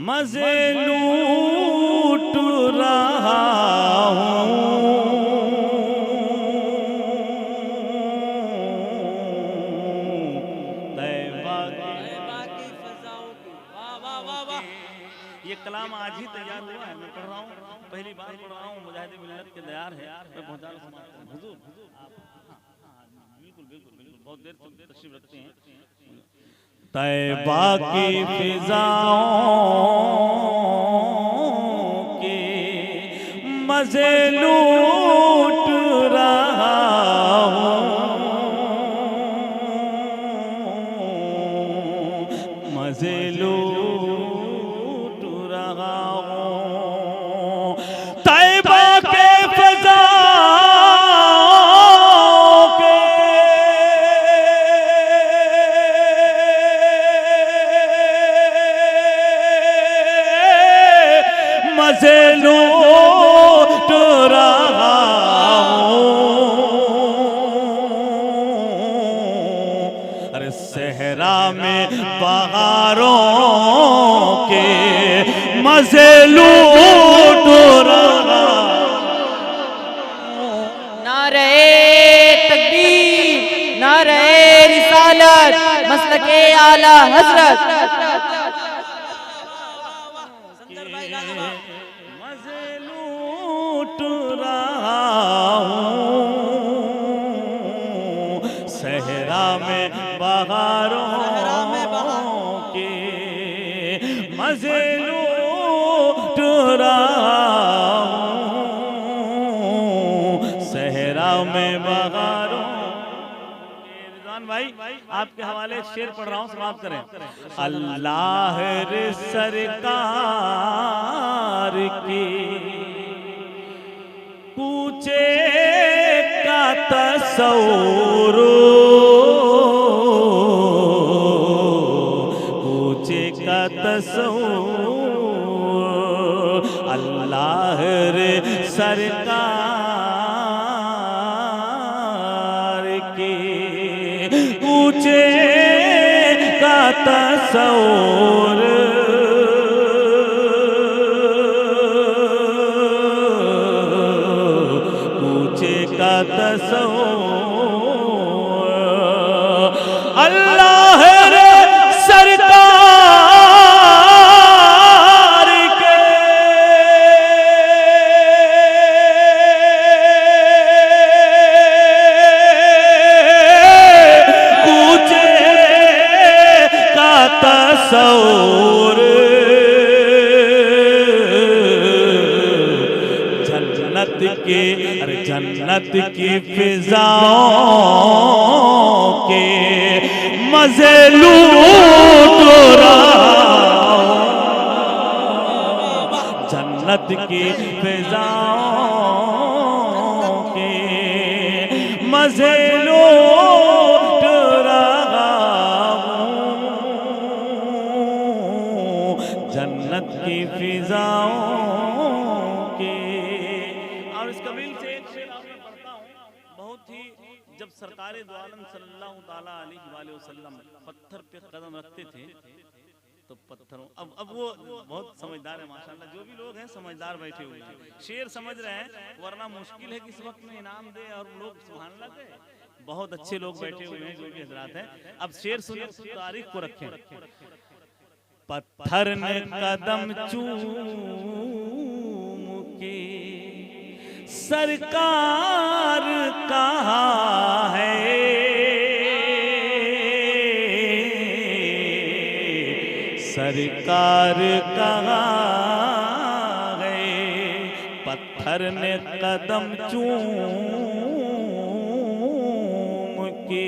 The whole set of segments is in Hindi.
मजे लूट रहा हूँ, तैबा की फज़ाओं की। वाह वाह वाह वाह। ये कलाम आज ही तैयार हुआ है, मैं पढ़ रहा हूँ, पहली बार पढ़ रहा हूँ। मुजाहिद मिल्लत के दयार है, मैं पहुँचा हुजूर। बिल्कुल बिल्कुल बिल्कुल, बहुत देर तक तशरीफ रखते हैं। तैबा की फिजाओं के मजे लूट रहा हूँ, मजे लूट रहा हूँ। तैबा के फिजाओं के मजे लूट रहा हूँ। अरे सहरा में बहारों के मजे लूट रहा। नारे तकबीर, नारे रिसालत, मसलके आला हजरत। मजे लूट रहा हूँ, सहरा में बहारों के मजे लूट रहा हूँ, सहरा में बहारों। रिजवान भाई आपके हवाले शेर पढ़ रहा हूँ, समाप्त करें। अल्लाह रे सरकार की पूछे का तस्वूर, पूछे का तस्वूर। अल्लाह रे सरकार की पूछे का तस्वूर, पूछे का तस्वूर। अल्लाह रे सरकार के पूछे का तस्वूर। जन्नत के, अरे जन्नत की फिजाओं के मजे लूट रहा हूँ, जन्नत की फिजाओं के मजे लूट रहा हूँ, जन्नत की फिजाओं के। और इस कबील से एक शेर मैं पढ़ता हूँ, बहुत ही, जब सरकारे दो आलम सल्लल्लाहु ताला अलैहि वसल्लम पत्थर पे कदम रखते थे तो पत्थरों, अब वो बहुत समझदार है माशाल्लाह, जो भी लोग हैं समझदार बैठे हुए हैं, शेर समझ रहे हैं, वरना मुश्किल है कि इस वक्त में इनाम दे और लोग सुभान अल्लाह कहे। बहुत अच्छे लोग बैठे हुए हैं जो भी हजरात हैं। अब शेर सुनिए, तारीख को रखें। पत्थर ने कदम चूम के सरकार कहाँ है, सरकार कहाँ है। पत्थर ने कदम चूम के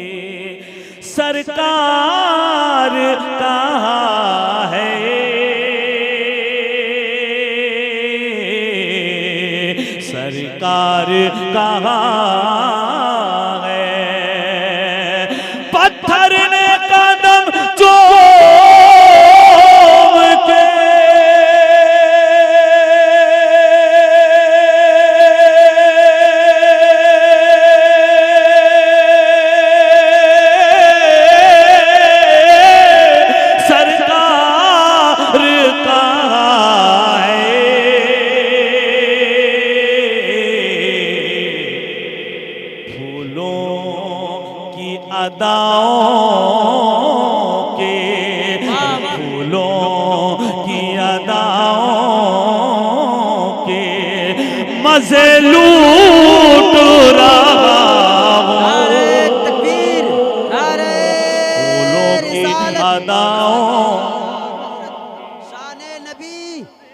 सरकार कहाँ है, सरकार कहाँ है। पत्थर ने कदम चूम के सरकार मजे लूट रहा हूँ। नारे तकबीर, नारे फूलों की अदाओं, शाने नबी,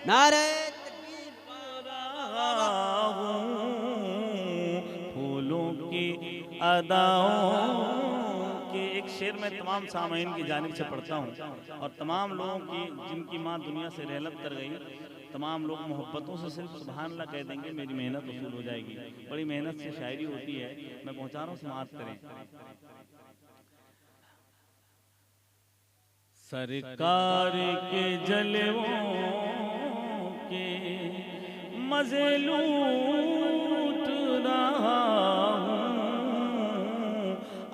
नारे तकबीर, फूलों की अदाओं के एक शेर में तमाम सामाइन की जानिब से पढ़ता हूँ और तमाम लोगों की जिनकी माँ दुनिया से रहलत कर गई, तमाम लोग मोहब्बतों से सिर्फ सुभान अल्लाह कह देंगे, मेरी मेहनत वसूल हो जाएगी। बड़ी मेहनत से शायरी होती है, मैं पहुँचा रहा हूँ, समाप्त करें। सरकार के जलवों के मजे लूट रहा हूँ,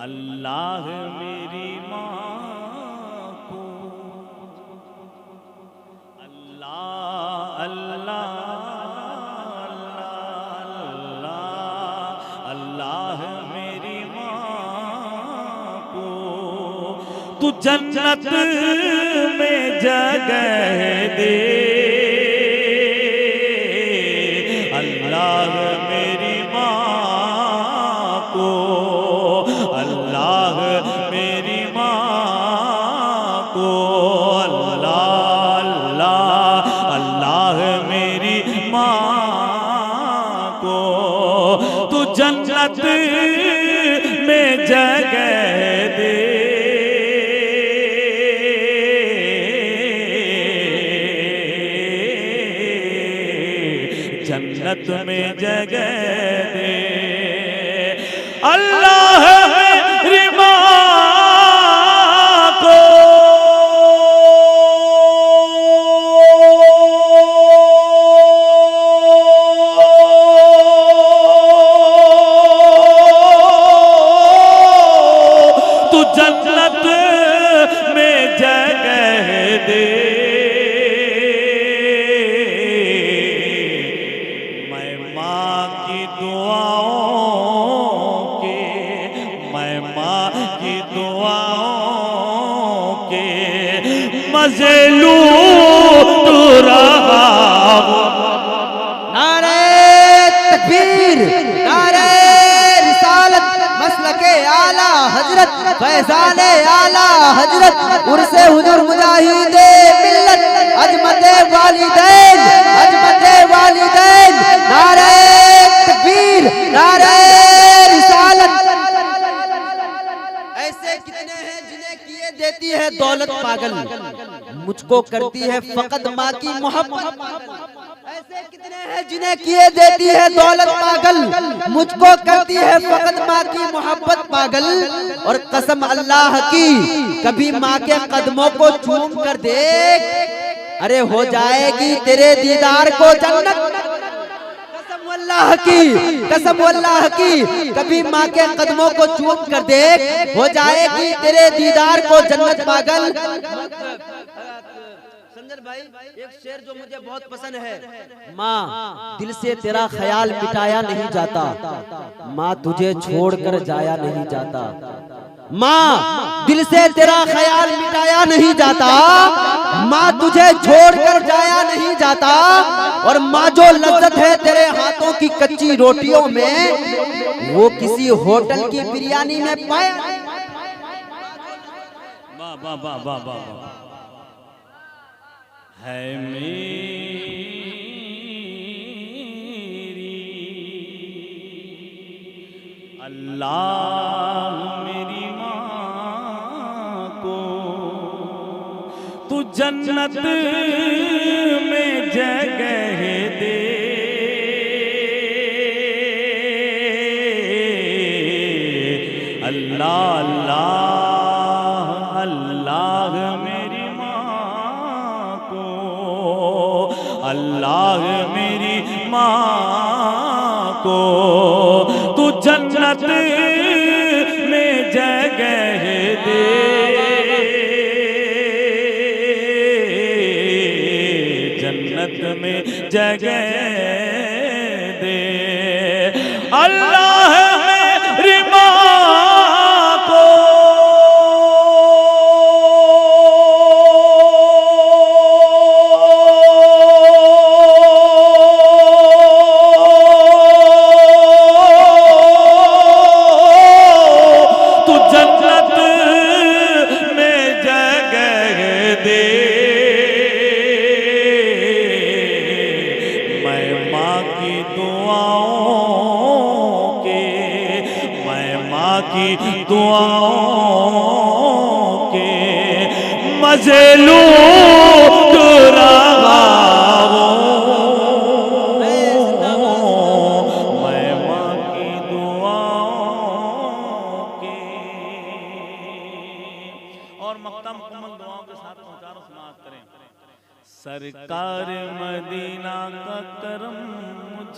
अल्लाह मेरी माँ को, अल्लाह अल्लाह अल्लाह अल्लाह मेरी माँ को तू जन्नत में जगह दे, अल्लाह मेरी माँ को, अल्लाह मेरी माँ को, अल्लाह अल्लाह अल्लाह मेरी माँ को तू जन्नत में जगह दे, जन्नत में जगह दे, अल्लाह मेरी माँ को तू जन्नत में जगह दे, मैं माँ की दुआओं के, मैं माँ की दुआओं के मजे लूट रहा हूँ। नारे तकबीर, नारे रिसालत, मसलके आला हजरत, फैजाने आला हजरत, उर्से हुजूर मुजाहिदे मिल्लत, अजमते वालिदैन, अजमते वालिदैन, नारे तकबीर, नारे रिसालत। ऐसे कितने हैं जिन्हें किए देती है दौलत पागल, मुझको करती है फकत माँ की मोहब्बत। ऐसे कितने हैं जिन्हें किए देती है दौलत पागल, मुझको करती है फकत माँ की मोहब्बत पागल। और कसम अल्लाह की कभी माँ के कदमों को चूम कर देख, अरे हो जाएगी तेरे दीदार को जन्नत। कसम अल्लाह की, कसम अल्लाह की, कभी माँ के कदमों को चूम कर देख, हो जाएगी तेरे दीदार को जन्नत पागल। संजय भाई एक शेर जो मुझे बहुत पसंद है, माँ दिल से तेरा ख्याल मिटाया नहीं जाता, माँ तुझे छोड़कर जाया नहीं जाता, माँ दिल से तेरा ख्याल मिटाया नहीं जाता, माँ तुझे छोड़कर जाया नहीं जाता। और माँ जो लज्जत है तेरे हाथों की कच्ची रोटियों में, वो किसी होटल की बिरयानी में पाया। वाह वाह वाह वाह वाह है मेरी अल्लाह मेरी माँ को तू जन्नत में जगह दे, अल्लाह अल्लाह अल्लाह मेरी माँ को, अल्लाह मेरी माँ को तू जन्नत में जगह दे, जन्नत में जगह दे, अल्लाह मेरी माँ को दुआओं के मजे लूट रहा हूँ। मैं माँ की दुआओं के। और मक्ता मुकम्मल दुआओं के साथ पहुंचारो समाप्त करें। सरकार मदीना का करम मुझ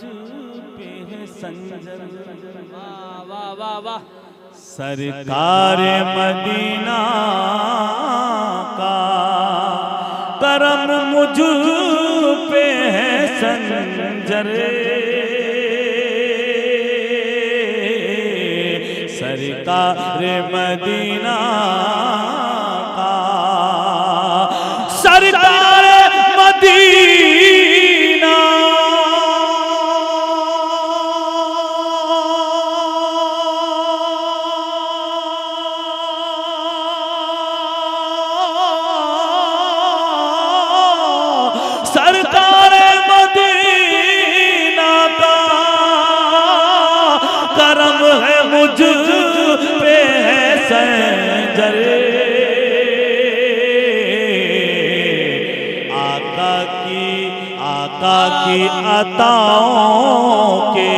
पे है संजर। वाह वाह वाह। सरकार मदीना का करम मुझ पे है संजर। सरकार मदीना का सरकार मदीना सरकार मदीना का करम है मुझ पे है संजर। आका की अताओं के,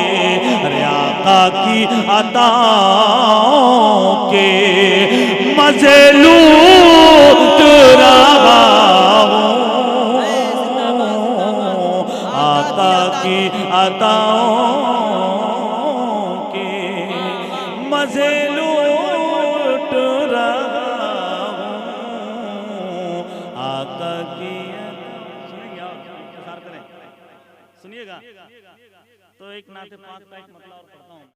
अरे आका की अताओं के मजे लूट रहा हूँ। आका की अताओं के मजे लूट रहा हूँ। आका की सुनिएगा। तो एक नाते पाक का एक मतलब और